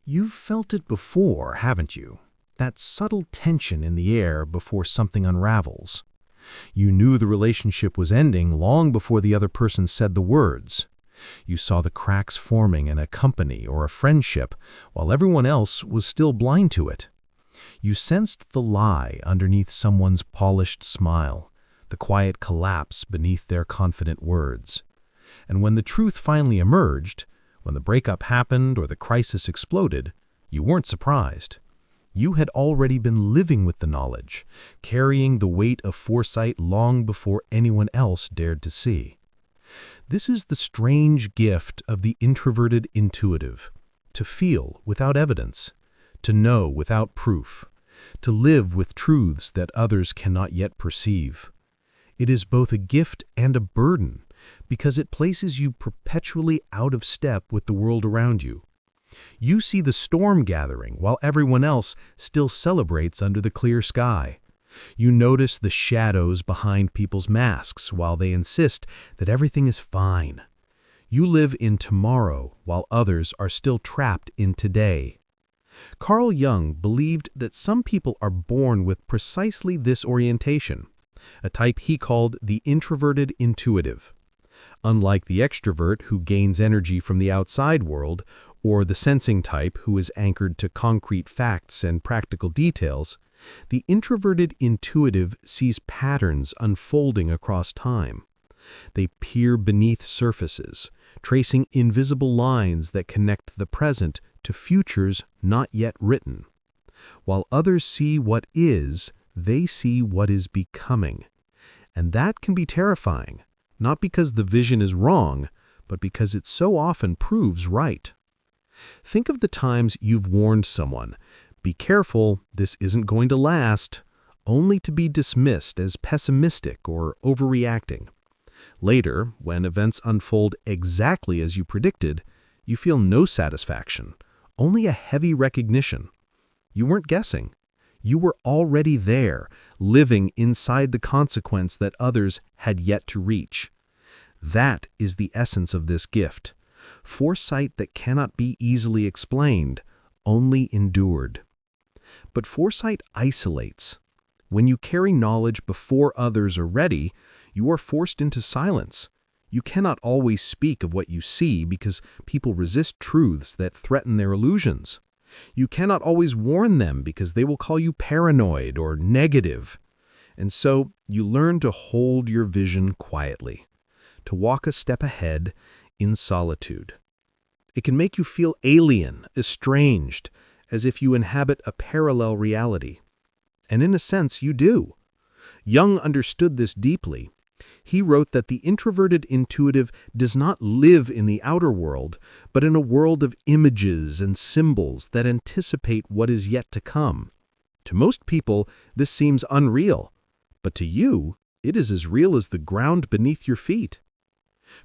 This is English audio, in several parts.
You've felt it before, haven't you? That subtle tension in the air before something unravels. You knew the relationship was ending long before the other person said the words. You saw the cracks forming in a company or a friendship while everyone else was still blind to it. You sensed the lie underneath someone's polished smile, the quiet collapse beneath their confident words. And when the truth finally emerged, when the breakup happened or the crisis exploded, you weren't surprised. You had already been living with the knowledge, carrying the weight of foresight long before anyone else dared to see. This is the strange gift of the introverted intuitive, to feel without evidence, to know without proof, to live with truths that others cannot yet perceive. It is both a gift and a burden, because it places you perpetually out of step with the world around you. You see the storm gathering while everyone else still celebrates under the clear sky. You notice the shadows behind people's masks while they insist that everything is fine. You live in tomorrow while others are still trapped in today. Carl Jung believed that some people are born with precisely this orientation, a type he called the introverted intuitive. Unlike the extrovert who gains energy from the outside world, or the sensing type who is anchored to concrete facts and practical details, the introverted intuitive sees patterns unfolding across time. They peer beneath surfaces, tracing invisible lines that connect the present to futures not yet written. While others see what is, they see what is becoming. And that can be terrifying, not because the vision is wrong, but because it so often proves right. Think of the times you've warned someone, "Be careful, this isn't going to last," only to be dismissed as pessimistic or overreacting. Later, when events unfold exactly as you predicted, you feel no satisfaction, only a heavy recognition. You weren't guessing. You were already there, living inside the consequence that others had yet to reach. That is the essence of this gift. Foresight that cannot be easily explained, only endured. But foresight isolates. When you carry knowledge before others are ready, you are forced into silence. You cannot always speak of what you see because people resist truths that threaten their illusions. You cannot always warn them because they will call you paranoid or negative. And so you learn to hold your vision quietly, to walk a step ahead in solitude. It can make you feel alien, estranged, as if you inhabit a parallel reality. And in a sense, you do. Jung understood this deeply. He wrote that the introverted intuitive does not live in the outer world, but in a world of images and symbols that anticipate what is yet to come. To most people, this seems unreal, but to you, it is as real as the ground beneath your feet.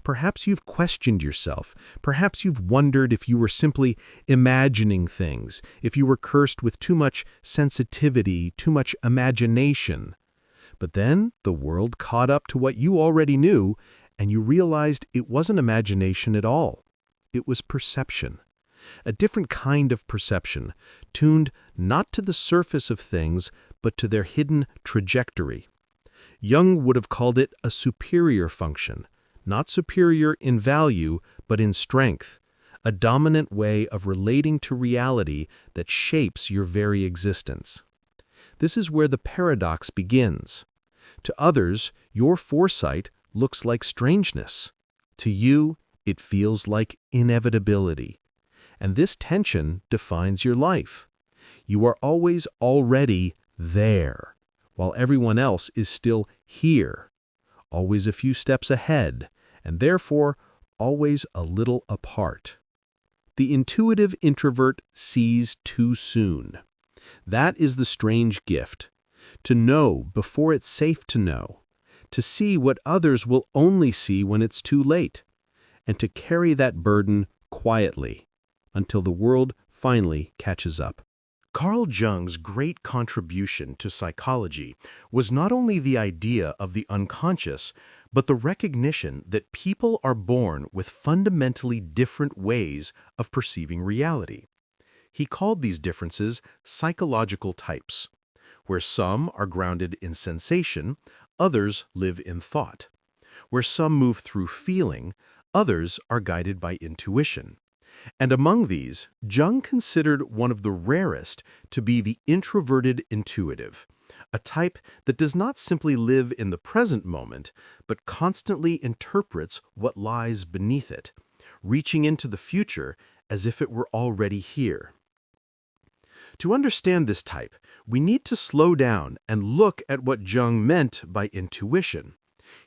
Perhaps you've questioned yourself. Perhaps you've wondered if you were simply imagining things, if you were cursed with too much sensitivity, too much imagination. But then the world caught up to what you already knew, and you realized it wasn't imagination at all. It was perception. A different kind of perception, tuned not to the surface of things, but to their hidden trajectory. Jung would have called it a superior function, not superior in value, but in strength, a dominant way of relating to reality that shapes your very existence. This is where the paradox begins. To others, your foresight looks like strangeness. To you, it feels like inevitability. And this tension defines your life. You are always already there, while everyone else is still here, always a few steps ahead, and therefore always a little apart. The intuitive introvert sees too soon. That is the strange gift. To know before it's safe to know. To see what others will only see when it's too late. And to carry that burden quietly until the world finally catches up. Carl Jung's great contribution to psychology was not only the idea of the unconscious, but the recognition that people are born with fundamentally different ways of perceiving reality. He called these differences psychological types, where some are grounded in sensation, others live in thought. Where some move through feeling, others are guided by intuition. And among these, Jung considered one of the rarest to be the introverted intuitive, a type that does not simply live in the present moment, but constantly interprets what lies beneath it, reaching into the future as if it were already here. To understand this type, we need to slow down and look at what Jung meant by intuition.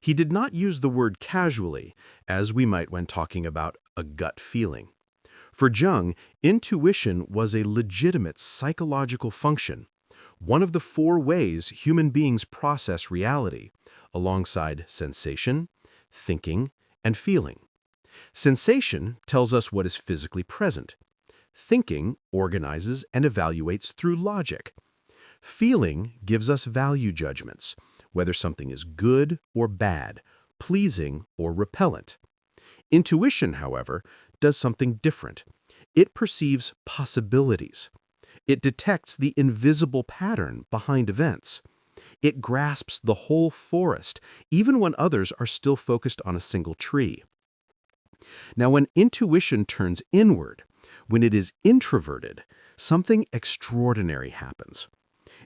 He did not use the word casually, as we might when talking about a gut feeling. For Jung, intuition was a legitimate psychological function, one of the 4 ways human beings process reality, alongside sensation, thinking, and feeling. Sensation tells us what is physically present. Thinking organizes and evaluates through logic. Feeling gives us value judgments, whether something is good or bad, pleasing or repellent. Intuition, however, does something different. It perceives possibilities. It detects the invisible pattern behind events. It grasps the whole forest, even when others are still focused on a single tree. Now, when intuition turns inward, when it is introverted, something extraordinary happens.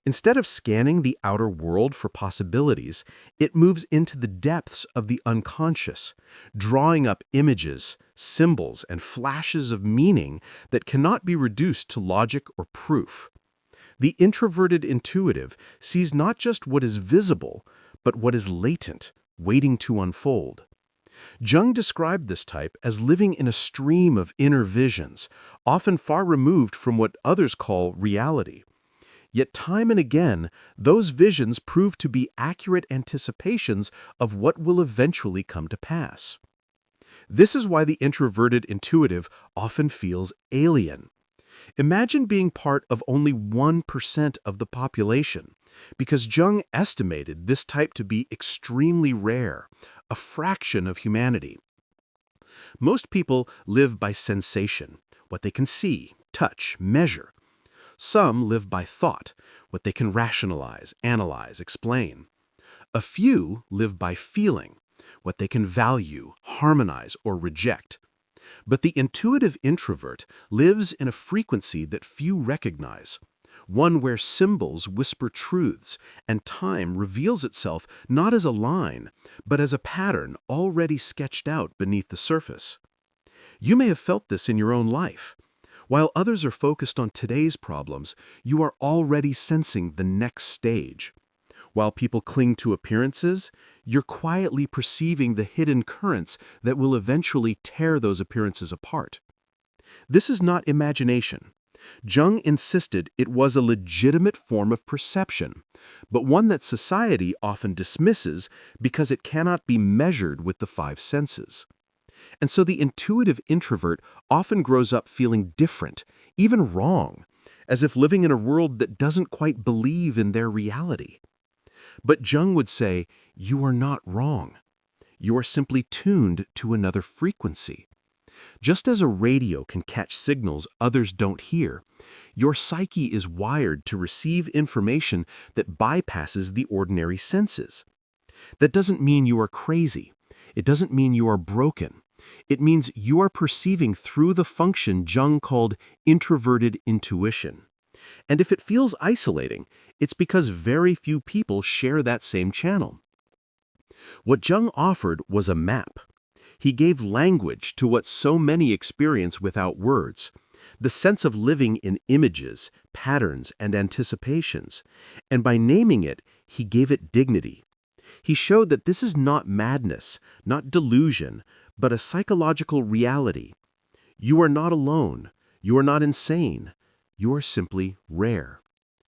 Instead of scanning the outer world for possibilities, it moves into the depths of the unconscious, drawing up images, symbols, and flashes of meaning that cannot be reduced to logic or proof. The introverted intuitive sees not just what is visible, but what is latent, waiting to unfold. Jung described this type as living in a stream of inner visions, often far removed from what others call reality. Yet time and again, those visions prove to be accurate anticipations of what will eventually come to pass. This is why the introverted intuitive often feels alien. Imagine being part of only 1% of the population, because Jung estimated this type to be extremely rare, a fraction of humanity. Most people live by sensation, what they can see, touch, measure. Some live by thought, what they can rationalize, analyze, explain. A few live by feeling, what they can value, harmonize, or reject. But the intuitive introvert lives in a frequency that few recognize, one where symbols whisper truths and time reveals itself not as a line, but as a pattern already sketched out beneath the surface. You may have felt this in your own life. While others are focused on today's problems, you are already sensing the next stage. While people cling to appearances, you're quietly perceiving the hidden currents that will eventually tear those appearances apart. This is not imagination. Jung insisted it was a legitimate form of perception, but one that society often dismisses because it cannot be measured with the 5 senses. And so the intuitive introvert often grows up feeling different, even wrong, as if living in a world that doesn't quite believe in their reality. But Jung would say, you are not wrong. You are simply tuned to another frequency. Just as a radio can catch signals others don't hear, your psyche is wired to receive information that bypasses the ordinary senses. That doesn't mean you are crazy. It doesn't mean you are broken. It means you are perceiving through the function Jung called introverted intuition. And if it feels isolating, it's because very few people share that same channel. What Jung offered was a map. He gave language to what so many experience without words, the sense of living in images, patterns, and anticipations. And by naming it, he gave it dignity. He showed that this is not madness, not delusion, but a psychological reality. You are not alone. You are not insane. You are simply rare.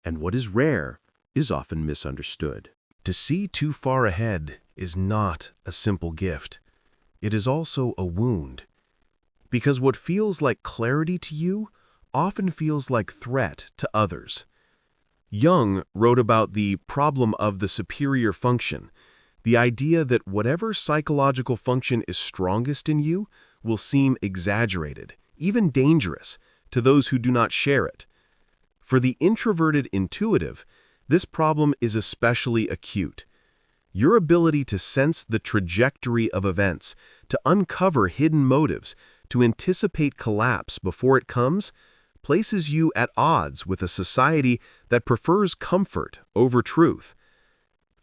And what is rare is often misunderstood. To see too far ahead is not a simple gift. It is also a wound. Because what feels like clarity to you often feels like threat to others. Jung wrote about the problem of the superior function, the idea that whatever psychological function is strongest in you will seem exaggerated, even dangerous, to those who do not share it. For the introverted intuitive, this problem is especially acute. Your ability to sense the trajectory of events, to uncover hidden motives, to anticipate collapse before it comes, places you at odds with a society that prefers comfort over truth.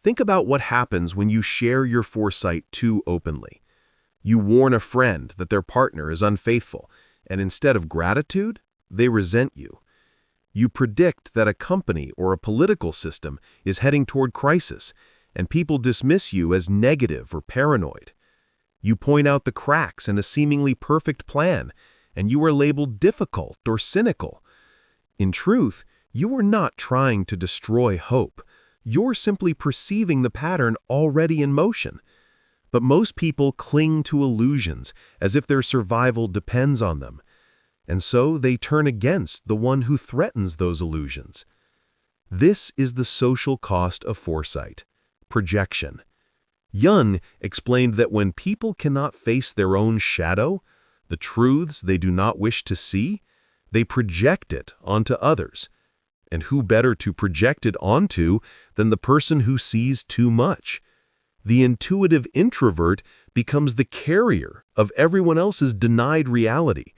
Think about what happens when you share your foresight too openly. You warn a friend that their partner is unfaithful, and instead of gratitude, they resent you. You predict that a company or a political system is heading toward crisis, and people dismiss you as negative or paranoid. You point out the cracks in a seemingly perfect plan, and you are labeled difficult or cynical. In truth, you are not trying to destroy hope. You're simply perceiving the pattern already in motion. But most people cling to illusions as if their survival depends on them. And so they turn against the one who threatens those illusions. This is the social cost of foresight: projection. Jung explained that when people cannot face their own shadow, the truths they do not wish to see, they project it onto others. And who better to project it onto than the person who sees too much? The intuitive introvert becomes the carrier of everyone else's denied reality.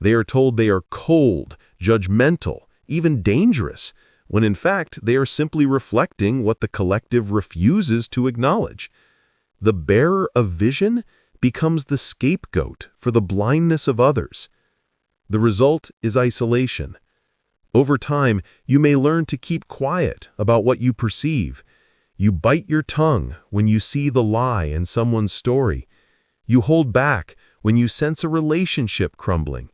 They are told they are cold, judgmental, even dangerous, when in fact they are simply reflecting what the collective refuses to acknowledge. The bearer of vision becomes the scapegoat for the blindness of others. The result is isolation. Over time, you may learn to keep quiet about what you perceive. You bite your tongue when you see the lie in someone's story. You hold back when you sense a relationship crumbling.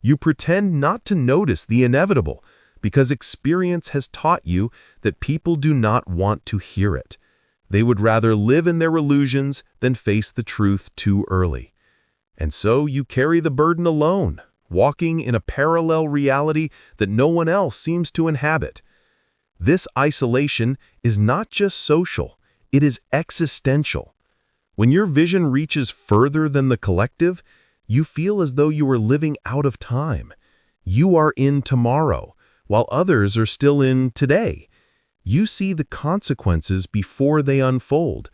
You pretend not to notice the inevitable because experience has taught you that people do not want to hear it. They would rather live in their illusions than face the truth too early. And so you carry the burden alone, walking in a parallel reality that no one else seems to inhabit. This isolation is not just social, it is existential. When your vision reaches further than the collective, you feel as though you are living out of time. You are in tomorrow, while others are still in today. You see the consequences before they unfold,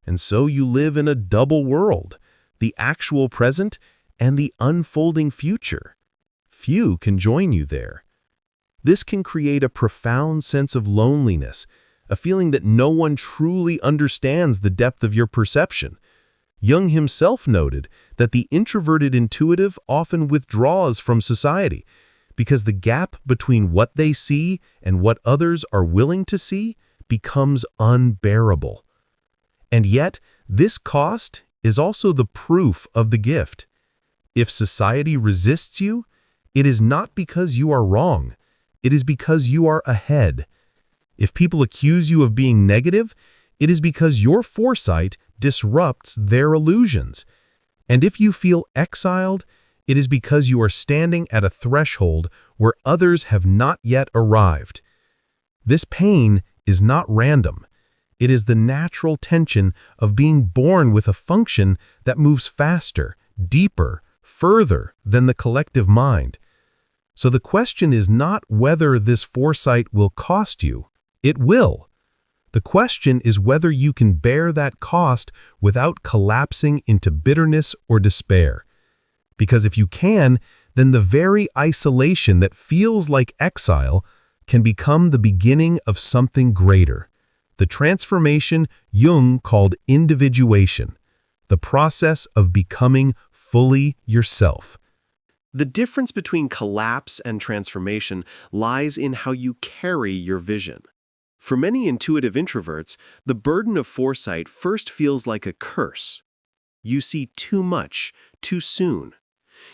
and so you live in a double world, the actual present and the unfolding future. Few can join you there. This can create a profound sense of loneliness, a feeling that no one truly understands the depth of your perception. Jung himself noted that the introverted intuitive often withdraws from society because the gap between what they see and what others are willing to see becomes unbearable. And yet, this cost is also the proof of the gift. If society resists you, it is not because you are wrong. It is because you are ahead. If people accuse you of being negative, it is because your foresight disrupts their illusions. And if you feel exiled, it is because you are standing at a threshold where others have not yet arrived. This pain is not random. It is the natural tension of being born with a function that moves faster, deeper, further than the collective mind. So the question is not whether this foresight will cost you. It will. The question is whether you can bear that cost without collapsing into bitterness or despair. Because if you can, then the very isolation that feels like exile can become the beginning of something greater. The transformation Jung called individuation, the process of becoming fully yourself. The difference between collapse and transformation lies in how you carry your vision. For many intuitive introverts, the burden of foresight first feels like a curse. You see too much, too soon.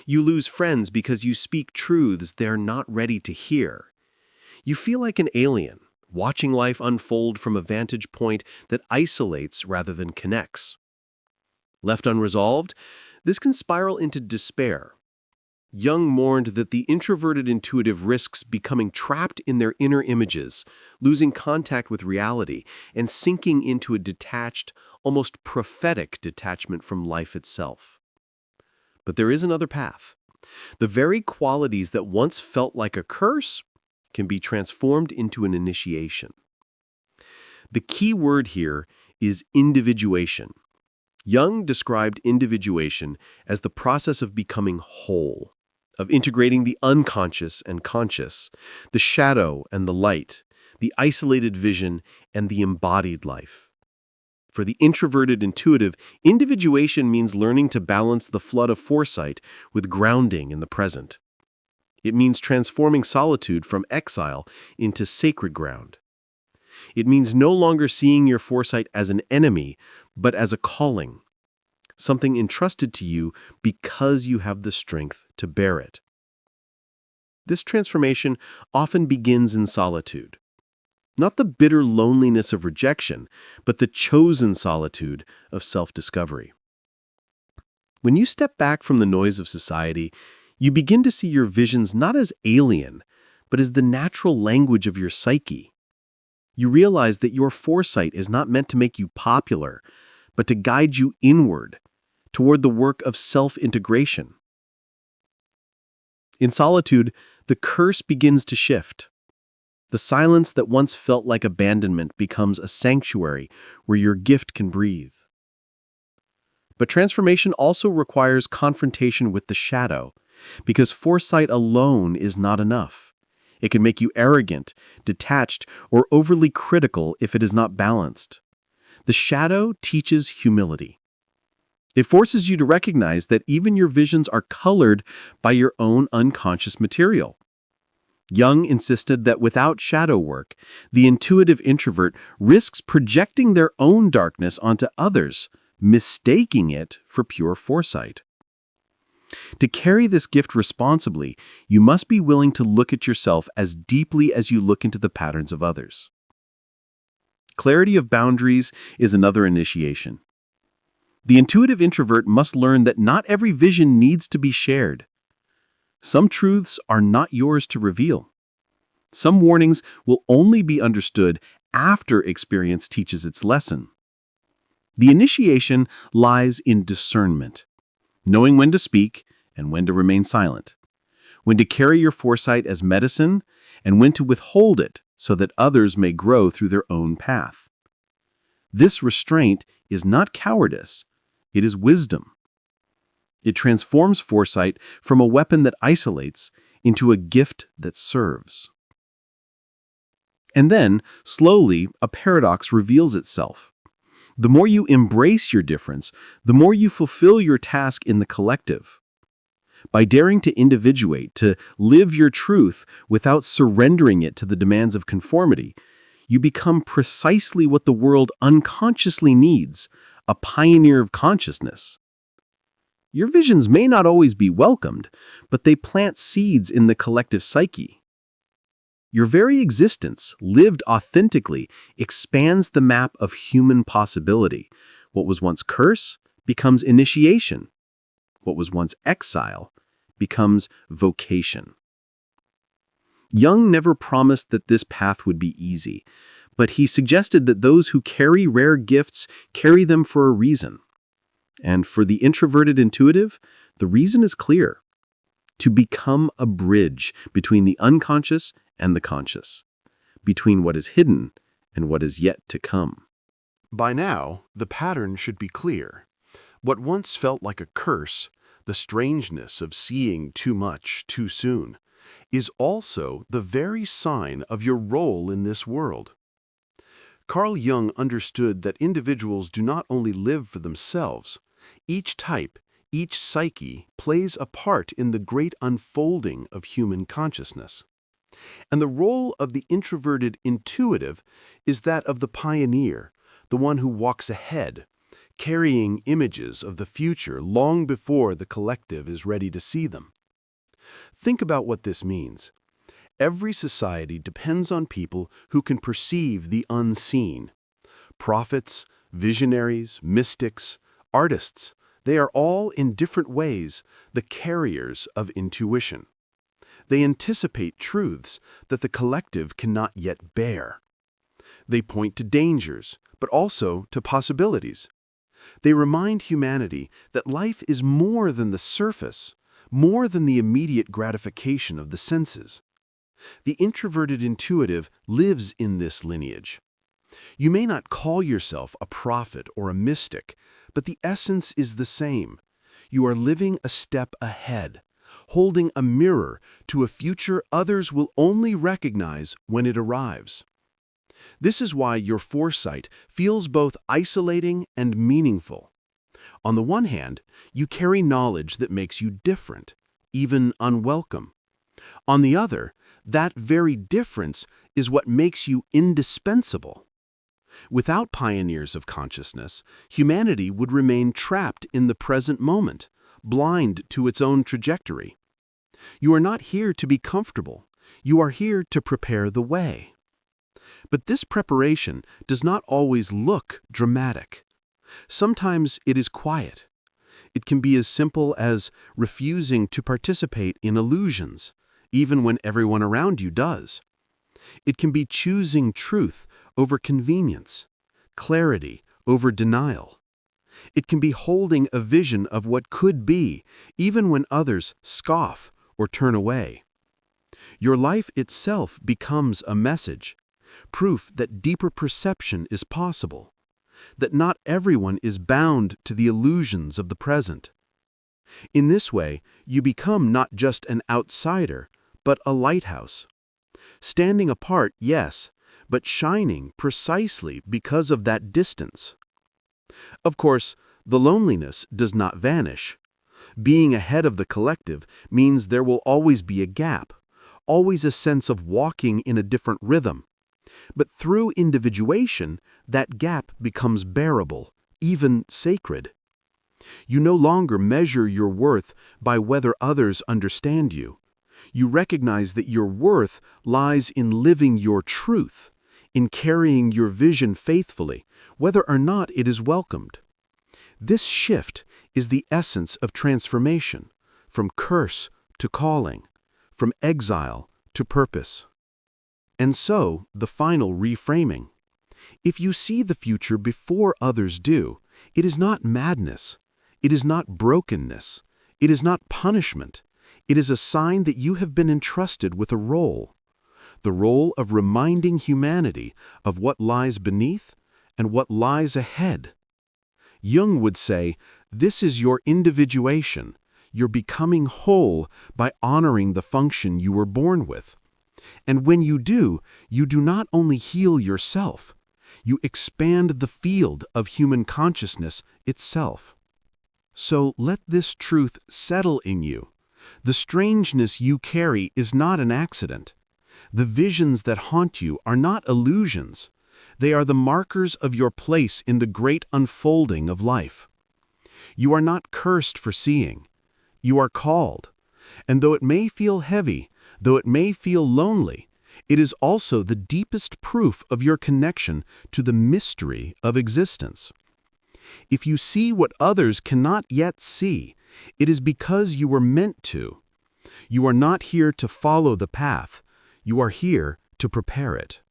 You lose friends because you speak truths they're not ready to hear. You feel like an alien, watching life unfold from a vantage point that isolates rather than connects. Left unresolved, this can spiral into despair. Jung mourned that the introverted intuitive risks becoming trapped in their inner images, losing contact with reality, and sinking into a detached, almost prophetic detachment from life itself. But there is another path. The very qualities that once felt like a curse can be transformed into an initiation. The key word here is individuation. Jung described individuation as the process of becoming whole, of integrating the unconscious and conscious, the shadow and the light, the isolated vision and the embodied life. For the introverted intuitive, individuation means learning to balance the flood of foresight with grounding in the present. It means transforming solitude from exile into sacred ground. It means no longer seeing your foresight as an enemy, but as a calling, something entrusted to you because you have the strength to bear it. This transformation often begins in solitude. Not the bitter loneliness of rejection, but the chosen solitude of self-discovery. When you step back from the noise of society, you begin to see your visions not as alien, but as the natural language of your psyche. You realize that your foresight is not meant to make you popular, but to guide you inward, toward the work of self-integration. In solitude, the curse begins to shift. The silence that once felt like abandonment becomes a sanctuary where your gift can breathe. But transformation also requires confrontation with the shadow, because foresight alone is not enough. It can make you arrogant, detached, or overly critical if it is not balanced. The shadow teaches humility. It forces you to recognize that even your visions are colored by your own unconscious material. Jung insisted that without shadow work, the intuitive introvert risks projecting their own darkness onto others, mistaking it for pure foresight. To carry this gift responsibly, you must be willing to look at yourself as deeply as you look into the patterns of others. Clarity of boundaries is another initiation. The intuitive introvert must learn that not every vision needs to be shared. Some truths are not yours to reveal. Some warnings will only be understood after experience teaches its lesson. The initiation lies in discernment, knowing when to speak and when to remain silent, when to carry your foresight as medicine and when to withhold it so that others may grow through their own path. This restraint is not cowardice, it is wisdom. It transforms foresight from a weapon that isolates into a gift that serves. And then, slowly, a paradox reveals itself. The more you embrace your difference, the more you fulfill your task in the collective. By daring to individuate, to live your truth without surrendering it to the demands of conformity, you become precisely what the world unconsciously needs, a pioneer of consciousness. Your visions may not always be welcomed, but they plant seeds in the collective psyche. Your very existence, lived authentically, expands the map of human possibility. What was once curse becomes initiation. What was once exile becomes vocation. Jung never promised that this path would be easy, but he suggested that those who carry rare gifts carry them for a reason. And for the introverted intuitive, the reason is clear: to become a bridge between the unconscious and the conscious, between what is hidden and what is yet to come. By now, the pattern should be clear. What once felt like a curse, the strangeness of seeing too much too soon, is also the very sign of your role in this world. Carl Jung understood that individuals do not only live for themselves. Each type, each psyche plays a part in the great unfolding of human consciousness. And the role of the introverted intuitive is that of the pioneer, the one who walks ahead, carrying images of the future long before the collective is ready to see them. Think about what this means. Every society depends on people who can perceive the unseen. Prophets, visionaries, mystics, artists, they are all in different ways the carriers of intuition. They anticipate truths that the collective cannot yet bear. They point to dangers, but also to possibilities. They remind humanity that life is more than the surface, more than the immediate gratification of the senses. The introverted intuitive lives in this lineage. You may not call yourself a prophet or a mystic, but the essence is the same. You are living a step ahead, holding a mirror to a future others will only recognize when it arrives. This is why your foresight feels both isolating and meaningful. On the one hand, you carry knowledge that makes you different, even unwelcome. On the other, that very difference is what makes you indispensable. Without pioneers of consciousness, humanity would remain trapped in the present moment, blind to its own trajectory. You are not here to be comfortable. You are here to prepare the way. But this preparation does not always look dramatic. Sometimes it is quiet. It can be as simple as refusing to participate in illusions, even when everyone around you does. It can be choosing truth over convenience, clarity over denial. It can be holding a vision of what could be, even when others scoff or turn away. Your life itself becomes a message, proof that deeper perception is possible, that not everyone is bound to the illusions of the present. In this way, you become not just an outsider, but a lighthouse. Standing apart, yes, but shining precisely because of that distance. Of course, the loneliness does not vanish. Being ahead of the collective means there will always be a gap, always a sense of walking in a different rhythm. But through individuation, that gap becomes bearable, even sacred. You no longer measure your worth by whether others understand you. You recognize that your worth lies in living your truth, in carrying your vision faithfully, whether or not it is welcomed. This shift is the essence of transformation, from curse to calling, from exile to purpose. And so, the final reframing. If you see the future before others do, it is not madness. It is not brokenness. It is not punishment. It is a sign that you have been entrusted with a role. The role of reminding humanity of what lies beneath and what lies ahead. Jung would say, this is your individuation, your becoming whole by honoring the function you were born with. And when you do not only heal yourself, you expand the field of human consciousness itself. So let this truth settle in you. The strangeness you carry is not an accident. The visions that haunt you are not illusions. They are the markers of your place in the great unfolding of life. You are not cursed for seeing. You are called. And though it may feel heavy, though it may feel lonely, it is also the deepest proof of your connection to the mystery of existence. If you see what others cannot yet see, it is because you were meant to. You are not here to follow the path. You are here to prepare it.